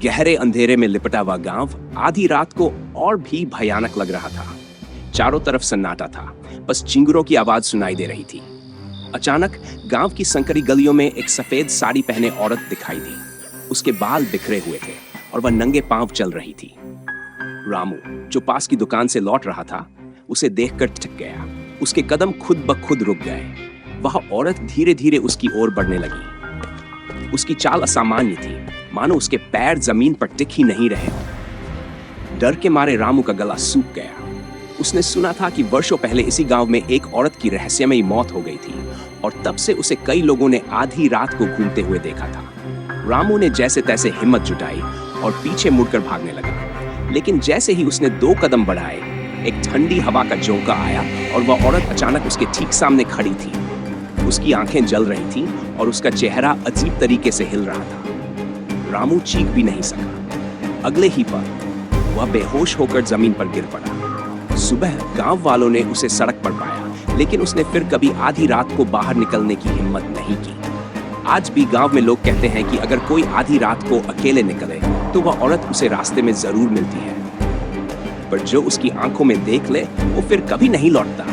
गहरे अंधेरे में लिपटा हुआ गांव आधी रात को और भी भयानक लग रहा था। चारों तरफ सन्नाटा था, बस चिंगुरों की आवाज सुनाई दे रही थी। अचानक गांव की संकरी गलियों में एक सफेद साड़ी पहने औरत दिखाई दी। उसके बाल बिखरे हुए थे और वह नंगे पांव चल रही थी। रामू, जो पास की दुकान से लौट रहा था, उसे देखकर ठिक गया। उसके कदम खुद ब खुद रुक गए। वह औरत धीरे धीरे उसकी ओर बढ़ने लगी। उसकी चाल असामान्य थी, मानो उसके पैर जमीन पर टिक ही नहीं रहे। डर के मारे रामू का गला सूख गया। उसने सुना था कि वर्षों पहले इसी गांव में एक औरत की रहस्यमयी मौत हो गई थी और तब से उसे कई लोगों ने आधी रात को घूमते हुए देखा था। रामू ने जैसे तैसे हिम्मत जुटाई और पीछे मुड़कर भागने लगा। लेकिन जैसे ही उसने 2 कदम बढ़ाए, एक ठंडी हवा का झोंका आया और वह औरत अचानक उसके ठीक सामने खड़ी थी। उसकी आंखें जल रही थीं और उसका चेहरा अजीब तरीके से हिल रहा था। रामू चीख भी नहीं सका। अगले ही पल वह बेहोश होकर जमीन पर गिर पड़ा। सुबह गांव वालों ने उसे सड़क पर पाया, लेकिन उसने फिर कभी आधी रात को बाहर निकलने की हिम्मत नहीं की। आज भी गांव में लोग कहते हैं कि अगर कोई आधी रात को अकेले निकले तो वह औरत उसे रास्ते में जरूर मिलती है, पर जो उसकी आंखों में देख ले वो फिर कभी नहीं लौटता।